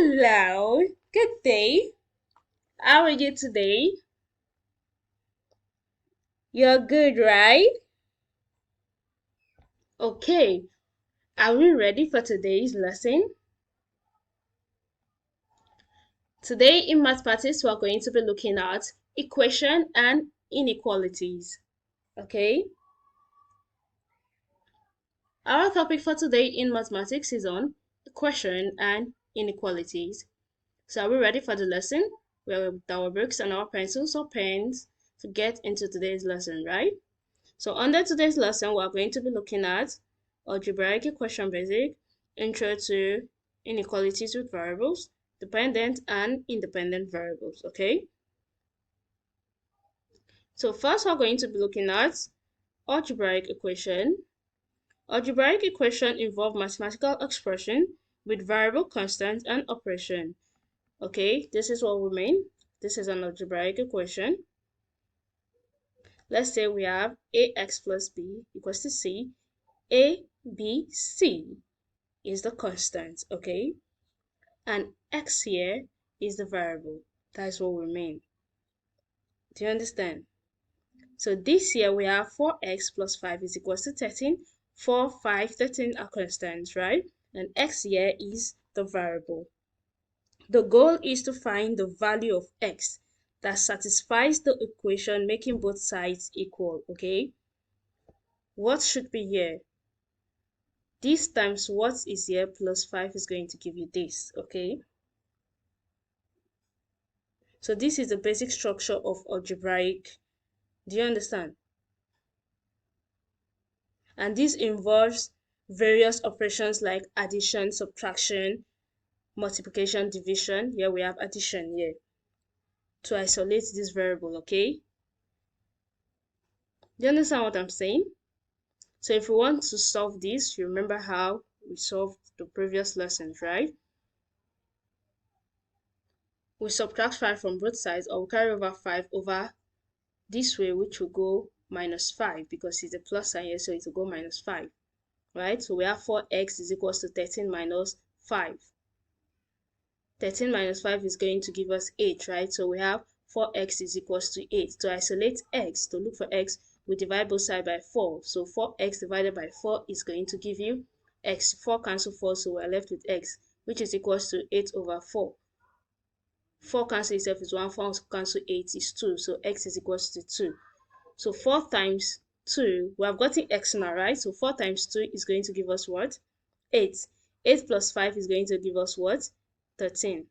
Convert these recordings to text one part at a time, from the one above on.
Hello, good day. How are you today? You're good, right? Okay, are we ready for today's lesson? Today in mathematics, we're going to be looking at equation and inequalities. Okay, our topic for today in mathematics is on equation and inequalities. So are we ready for the lesson? We're with our books and our pencils or pens to get into today's lesson, right? So under today's lesson, we're going to be looking at algebraic equation basic, intro to inequalities with variables, dependent and independent variables, okay? So first we're going to be looking at algebraic equation. Algebraic equation involve mathematical expression with variable constants and operation. Okay, this is what we mean. This is an algebraic equation. Let's say we have ax plus b equals to c. A, B, C is the constant, okay? And x here is the variable. That's what we mean. Do you understand? So this here we have 4x plus 5 is equals to 13. 4, 5, 13 are constants, right? And x here is the variable. The goal is to find the value of x that satisfies the equation making both sides equal, okay? What should be here? This times what is here plus 5 is going to give you this, okay? So this is the basic structure of algebraic. Do you understand? And this involves various operations like addition, subtraction, multiplication, division. Here we have addition here to isolate this variable, okay? Do you understand what I'm saying? So if we want to solve this, you remember how we solved the previous lessons, right? We subtract 5 from both sides, or we carry over 5 over this way, which will go minus 5 because it's a plus sign here, so it will go minus 5, right? So we have 4x is equals to 13 minus 5. 13 minus 5 is going to give us 8, right? So we have 4x is equals to 8. To isolate x, to look for x, we divide both sides by 4. So 4x divided by 4 is going to give you x. 4 cancel 4, so we're left with x, which is equals to 8 over 4. 4 cancel itself is 1, 4 cancel 8 is 2, so x is equals to 2. So 4 times 2, we have gotten x now, right? So 4 times 2 is going to give us what? 8. 8 plus 5 is going to give us what? 13.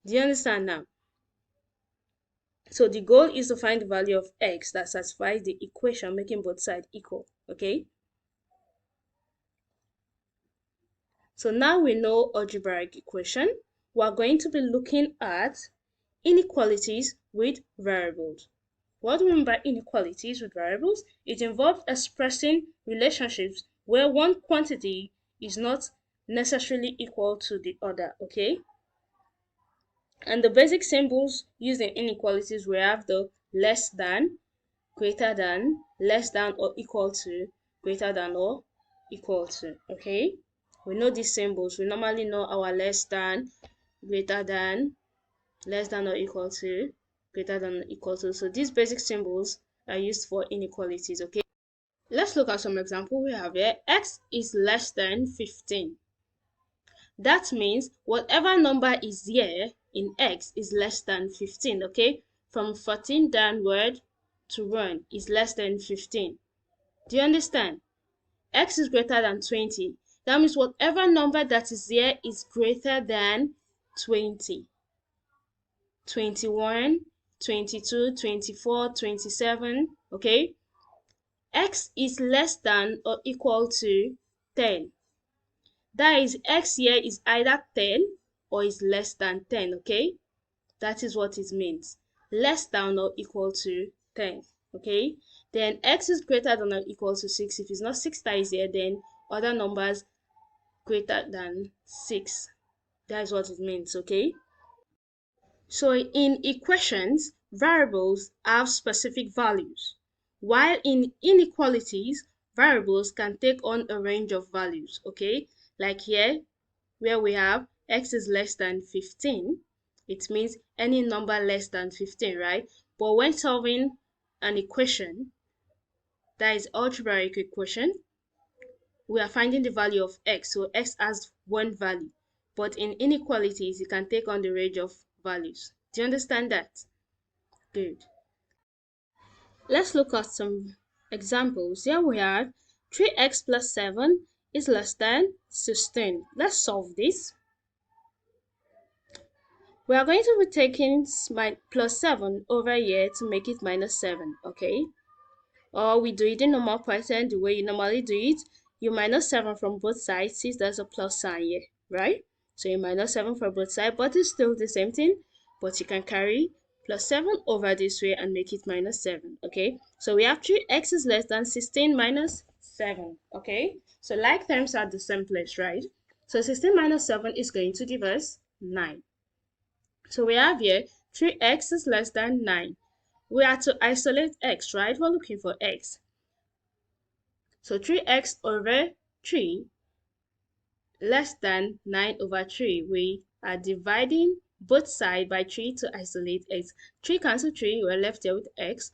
Do you understand now? So the goal is to find the value of x that satisfies the equation making both sides equal, okay? So now we know algebraic equation. We're going to be looking at inequalities with variables. What do we mean by inequalities with variables? It involves expressing relationships where one quantity is not necessarily equal to the other, okay? And the basic symbols used in inequalities, we have the less than, greater than, less than or equal to, greater than or equal to, okay? We know these symbols. We normally know our less than, greater than, less than or equal to, greater than or equal to. So these basic symbols are used for inequalities, okay? Let's look at some example we have here. X is less than 15. That means whatever number is here in x is less than 15, okay? From 14 downward to 1 is less than 15. Do you understand? X is greater than 20. That means whatever number that is here is greater than 20. 21, 22, 24, 27, okay? X is less than or equal to 10. That is, x here is either 10 or is less than 10, okay? That is what it means. Less than or equal to 10, okay? Then x is greater than or equal to 6. If it's not 6 that is here, then other numbers greater than 6. That is what it means, okay? So in equations, variables have specific values, while in inequalities, variables can take on a range of values, okay? Like here, where we have x is less than 15. It means any number less than 15, right? But when solving an equation, that is algebraic equation, we are finding the value of x. So x has one value. But in inequalities, it can take on the range of values. Do you understand that? Good. Let's look at some examples. Here we have 3x plus 7 is less than 16. Let's solve this. We are going to be taking plus 7 over here to make it minus 7, okay? Or we do it in normal pattern, the way you normally do it. You minus 7 from both sides since there's a plus sign here, right? So you minus 7 for both sides, but it's still the same thing. But you can carry plus 7 over this way and make it minus 7, okay? So we have 3x is less than 16 minus 7, okay? So like terms are the same place, right? So 16 minus 7 is going to give us 9. So we have here 3x is less than 9. We are to isolate x, right? We're looking for x. So 3x over 3 less than 9 over 3. We are dividing both sides by 3 to isolate x. 3 cancel 3, we're left here with x.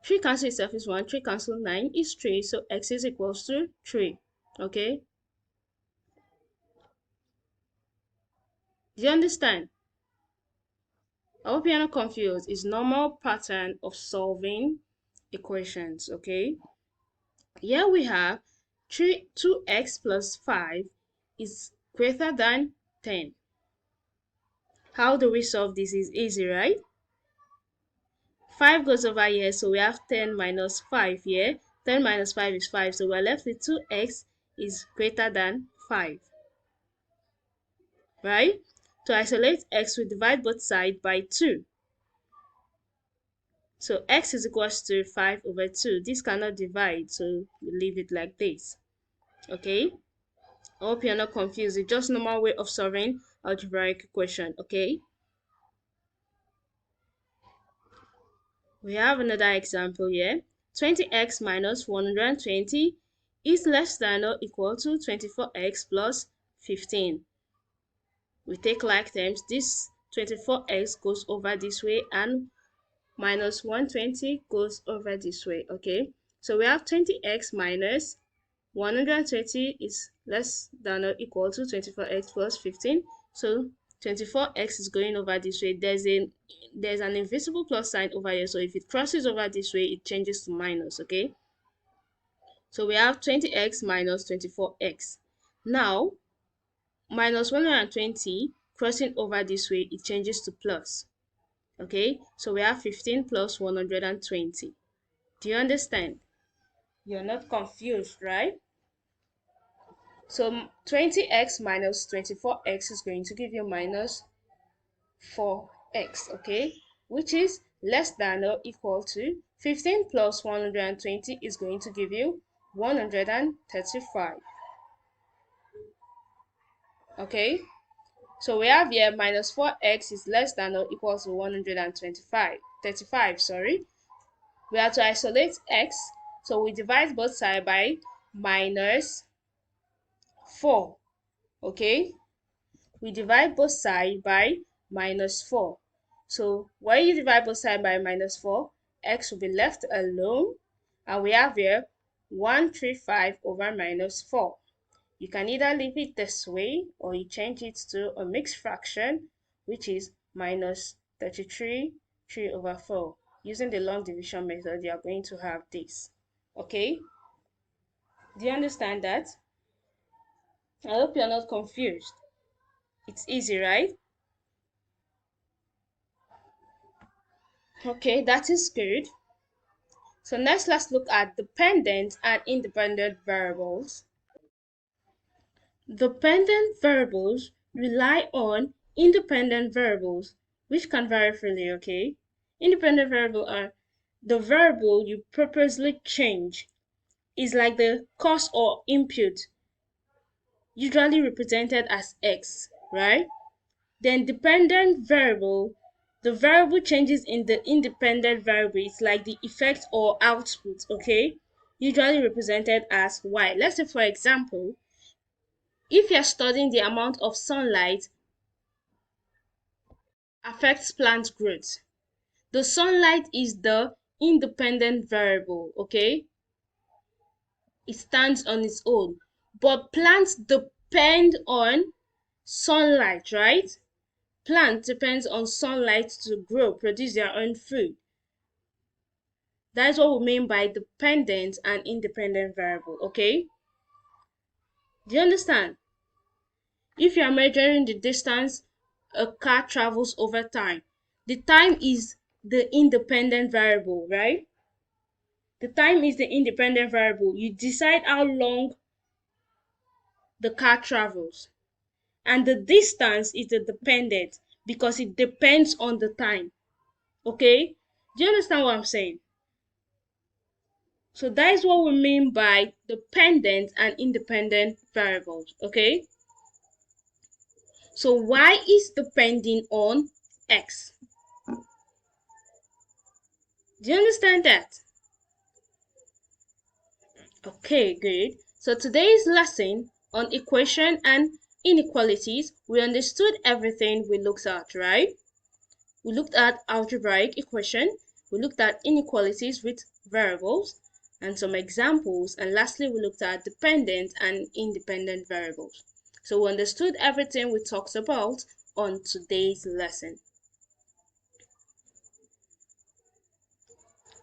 3 cancel itself is 1. 3 cancel 9 is 3. So x is equals to 3. Okay? Do you understand? I hope you're not confused. It's normal pattern of solving equations. Okay? Here we have 2x plus 5 is greater than 10. How do we solve this? Is easy, right? 5 goes over here, so we have 10 minus 5 here. 10 minus 5 is 5, so we're left with 2x is greater than 5. Right? To isolate x, we divide both sides by 2. So x is equals to 5 over 2. This cannot divide, so we leave it like this. Okay? I hope you're not confused. It's just normal way of solving algebraic equation, okay? We have another example here. 20x minus 120 is less than or equal to 24x plus 15. We take like terms. This 24x goes over this way and minus 120 goes over this way, okay? So we have 20x minus 120 is less than or equal to 24x plus 15. So 24x is going over this way. There's an invisible plus sign over here. So if it crosses over this way, it changes to minus, okay? So we have 20x minus 24x. Now, minus 120 crossing over this way, it changes to plus. Okay, so we have 15 plus 120. Do you understand? You're not confused, right? So 20x minus 24x is going to give you minus 4x, okay? Which is less than or equal to 15 plus 120 is going to give you 135. Okay? So we have here minus 4x is less than or equal to 35, sorry. We have to isolate x, so we divide both sides by minus 4, okay? We divide both sides by minus 4. So when you divide both sides by minus 4, x will be left alone, and we have here 135 over minus 4. You can either leave it this way or you change it to a mixed fraction, which is minus 33 3 over 4. Using the long division method, you are going to have this. Okay? Do you understand that? I hope you're not confused. It's easy, right? Okay, that is good. So next, let's look at dependent and independent variables. Dependent variables rely on independent variables, which can vary freely, okay? Independent variables are the variable you purposely change. Is like the cost or input, usually represented as x, right? Then dependent variable, the variable changes in the independent variable is like the effect or output, okay? Usually represented as y. Let's say, for example, If you're studying the amount of sunlight affects plant growth, the sunlight is the independent variable, okay? It stands on its own. But plants depend on sunlight, right? Plant depends on sunlight to grow, produce their own food. That's what we mean by dependent and independent variable, okay? Do you understand? If you are measuring the distance a car travels over time, the time is the independent variable, right? The time is the independent variable. You decide how long the car travels. And the distance is the dependent because it depends on the time. Okay? Do you understand what I'm saying? So that is what we mean by dependent and independent variables. Okay? So y is depending on x. Do you understand that? Okay, good. So today's lesson on equation and inequalities, we understood everything we looked at, right? We looked at algebraic equation, we looked at inequalities with variables, and some examples, and lastly, we looked at dependent and independent variables. So we understood everything we talked about on today's lesson.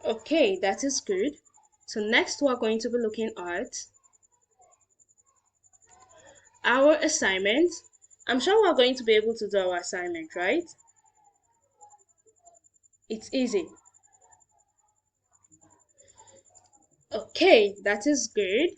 Okay, that is good. So next we're going to be looking at our assignment. I'm sure we're going to be able to do our assignment, right? It's easy. Okay, that is good.